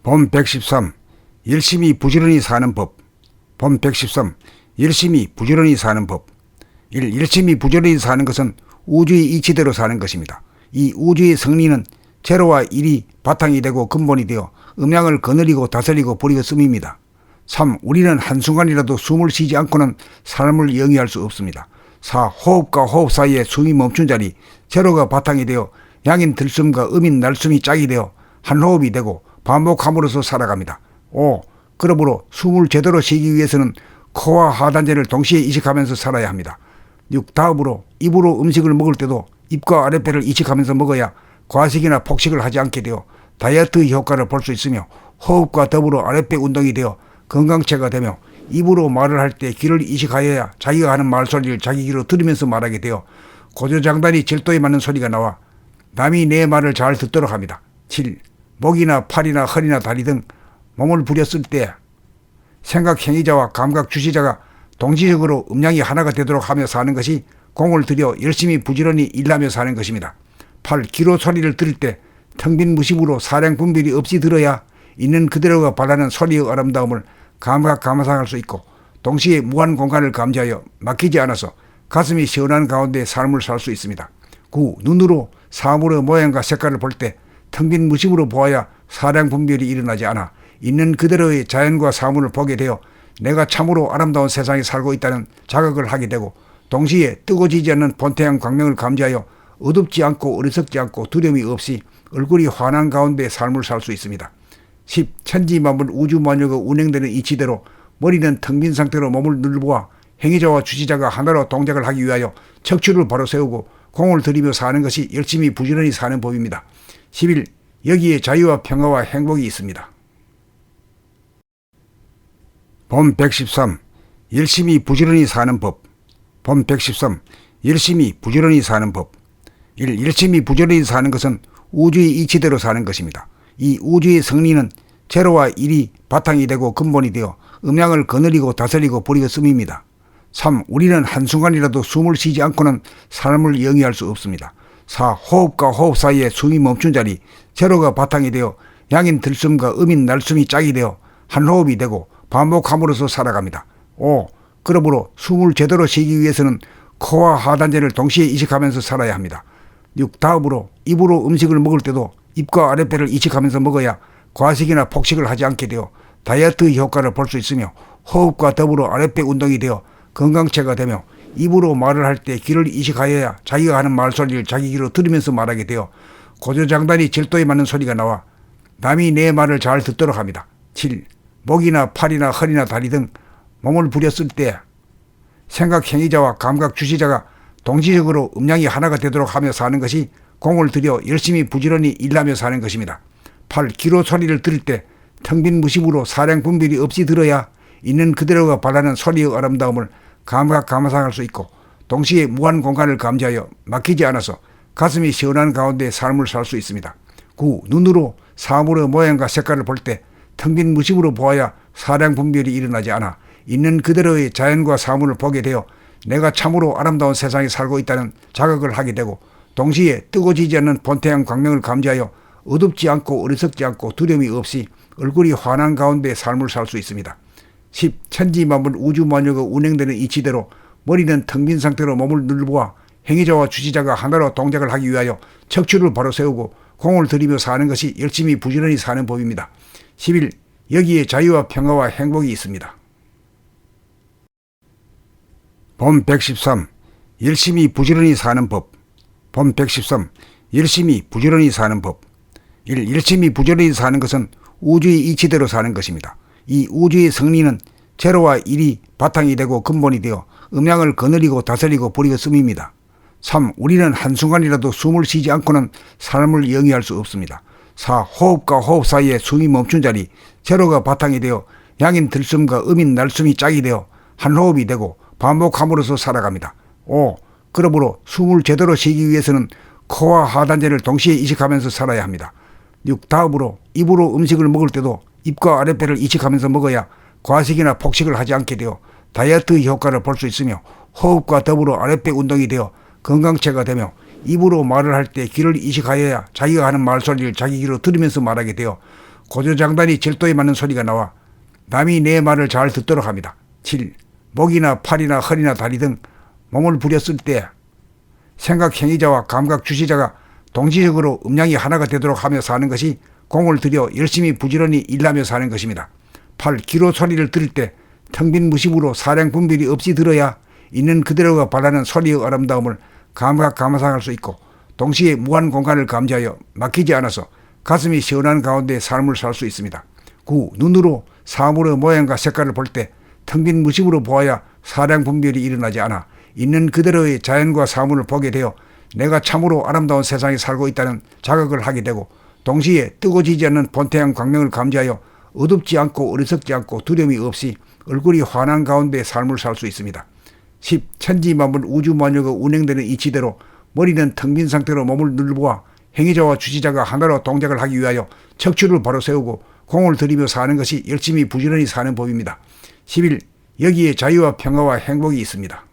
본 113. 열심히 부지런히 사는 법. 본 113. 열심히 부지런히 사는 법. 1. 열심히 부지런히 사는 것은 우주의 이치대로 사는 것입니다. 이 우주의 성리는 제로와 1이 바탕이 되고 근본이 되어 음양을 거느리고 다스리고 버리고 씀입니다. 3. 우리는 한순간이라도 숨을 쉬지 않고는 삶을 영위할 수 없습니다. 4. 호흡과 호흡 사이에 숨이 멈춘 자리 제로가 바탕이 되어 양인 들숨과 음인 날숨이 짝이 되어 한 호흡이 되고 반복함으로써 살아갑니다. 5. 그러므로 숨을 제대로 쉬기 위해서는 코와 하단제를 동시에 이식하면서 살아야 합니다. 6. 다음으로 입으로 음식을 먹을 때도 입과 아랫배를 이식하면서 먹어야 과식이나 폭식을 하지 않게 되어 다이어트 효과를 볼 수 있으며 호흡과 더불어 아랫배 운동이 되어 건강체가 되며 입으로 말을 할 때 귀를 이식하여야 자기가 하는 말소리를 자기 귀로 들으면서 말하게 되어 고조장단이 절도에 맞는 소리가 나와 남이 내 말을 잘 듣도록 합니다. 7. 목이나 팔이나 허리나 다리 등 몸을 부렸을 때 생각 행위자와 감각 주시자가 동시적으로 음양이 하나가 되도록 하며 사는 것이 공을 들여 열심히 부지런히 일하며 사는 것입니다. 8. 기로 소리를 들을 때 텅 빈 무심으로 사량 분별이 없이 들어야 있는 그대로가 발하는 소리의 아름다움을 감상할 수 있고 동시에 무한 공간을 감지하여 막히지 않아서 가슴이 시원한 가운데 삶을 살 수 있습니다. 9. 눈으로 사물의 모양과 색깔을 볼 때 텅 빈 무심으로 보아야 사량 분별이 일어나지 않아 있는 그대로의 자연과 사물을 보게 되어 내가 참으로 아름다운 세상에 살고 있다는 자각을 하게 되고 동시에 뜨거워지지 않는 본태양 광명을 감지하여 어둡지 않고 어리석지 않고 두려움이 없이 얼굴이 환한 가운데 삶을 살 수 있습니다. 10. 천지만물 우주만유가 운행되는 이치대로 머리는 텅 빈 상태로 몸을 늘보아 행위자와 주시자가 하나로 동작을 하기 위하여 척추를 바로 세우고 공을 들이며 사는 것이 열심히 부지런히 사는 법입니다. 11. 여기에 자유와 평화와 행복이 있습니다. 본 113. 열심히 부지런히 사는 법. 본 113. 열심히 부지런히 사는 법. 1. 열심히 부지런히 사는 것은 우주의 이치대로 사는 것입니다. 이 우주의 성리는 제로와 1이 바탕이 되고 근본이 되어 음양을 거느리고 다스리고 버리고 씀입니다. 3. 우리는 한순간이라도 숨을 쉬지 않고는 삶을 영위할 수 없습니다. 4. 호흡과 호흡 사이에 숨이 멈춘 자리 제로가 바탕이 되어 양인 들숨과 음인 날숨이 짝이 되어 한 호흡이 되고 반복함으로써 살아갑니다. 5. 그러므로 숨을 제대로 쉬기 위해서는 코와 하단제를 동시에 이식하면서 살아야 합니다. 6. 다음으로 입으로 음식을 먹을 때도 입과 아랫배를 이식하면서 먹어야 과식이나 폭식을 하지 않게 되어 다이어트 효과를 볼 수 있으며 호흡과 더불어 아랫배 운동이 되어 건강체가 되며 입으로 말을 할 때 귀를 이식하여야 자기가 하는 말소리를 자기 귀로 들으면서 말하게 되어 고조장단이 절도에 맞는 소리가 나와 남이 내 말을 잘 듣도록 합니다. 7. 목이나 팔이나 허리나 다리 등 몸을 부렸을 때 생각 행위자와 감각 주시자가 동시적으로 음양이 하나가 되도록 하며 사는 것이 공을 들여 열심히 부지런히 일하며 사는 것입니다. 8. 기로 소리를 들을 때 텅 빈 무심으로 사량 분별이 없이 들어야 있는 그대로가 발하는 소리의 아름다움을 감상할 수 있고 동시에 무한 공간을 감지하여 막히지 않아서 가슴이 시원한 가운데 삶을 살 수 있습니다. 9. 눈으로 사물의 모양과 색깔을 볼 때 텅 빈 무심으로 보아야 사량 분별이 일어나지 않아 있는 그대로의 자연과 사물을 보게 되어 내가 참으로 아름다운 세상에 살고 있다는 자각을 하게 되고 동시에 뜨거워지지 않는 본태양 광명을 감지하여 어둡지 않고 어리석지 않고 두려움이 없이 얼굴이 환한 가운데 삶을 살 수 있습니다. 10. 천지만물 우주만유가 운행되는 이치대로 머리는 텅 빈 상태로 몸을 늘보아 행위자와 주시자가 하나로 동작을 하기 위하여 척추를 바로 세우고 공을 들이며 사는 것이 열심히 부지런히 사는 법입니다. 11. 여기에 자유와 평화와 행복이 있습니다. 본 113. 열심히 부지런히 사는 법. 본 113. 열심히 부지런히 사는 법. 1. 열심히 부지런히 사는 것은 우주의 이치대로 사는 것입니다. 이 우주의 성리는 제로와 1이 바탕이 되고 근본이 되어 음양을 거느리고 다스리고 버리고 씀입니다. 3. 우리는 한순간이라도 숨을 쉬지 않고는 삶을 영위할 수 없습니다. 4. 호흡과 호흡 사이에 숨이 멈춘 자리 제로가 바탕이 되어 양인 들숨과 음인 날숨이 짝이 되어 한 호흡이 되고 반복함으로써 살아갑니다. 5. 그러므로 숨을 제대로 쉬기 위해서는 코와 하단제를 동시에 이식하면서 살아야 합니다. 6. 다음으로 입으로 음식을 먹을 때도 입과 아랫배를 이식하면서 먹어야 과식이나 폭식을 하지 않게 되어 다이어트 효과를 볼 수 있으며 호흡과 더불어 아랫배 운동이 되어 건강체가 되며 입으로 말을 할 때 귀를 이식하여야 자기가 하는 말소리를 자기 귀로 들으면서 말하게 되어 고조장단이 절도에 맞는 소리가 나와 남이 내 말을 잘 듣도록 합니다. 7. 목이나 팔이나 허리나 다리 등 몸을 부렸을 때 생각 행위자와 감각 주시자가 동시적으로 음량이 하나가 되도록 하며 사는 것이 공을 들여 열심히 부지런히 일하며 사는 것입니다. 8. 기로 소리를 들을 때 텅 빈 무심으로 사량 분별이 없이 들어야 있는 그대로가 발하는 소리의 아름다움을 감상할 수 있고 동시에 무한 공간을 감지하여 막히지 않아서 가슴이 시원한 가운데 삶을 살 수 있습니다. 9. 눈으로 사물의 모양과 색깔을 볼 때 텅 빈 무심으로 보아야 사량 분별이 일어나지 않아 있는 그대로의 자연과 사물을 보게 되어 내가 참으로 아름다운 세상에 살고 있다는 자각을 하게 되고 동시에 뜨거워지지 않는 본태양 광명을 감지하여 어둡지 않고 어리석지 않고 두려움이 없이 얼굴이 환한 가운데 삶을 살 수 있습니다. 10. 천지만물 우주만유가 운행되는 이치대로 머리는 텅 빈 상태로 몸을 늘보아 행위자와 주시자가 하나로 동작을 하기 위하여 척추를 바로 세우고 공을 들이며 사는 것이 열심히 부지런히 사는 법입니다. 11. 여기에 자유와 평화와 행복이 있습니다.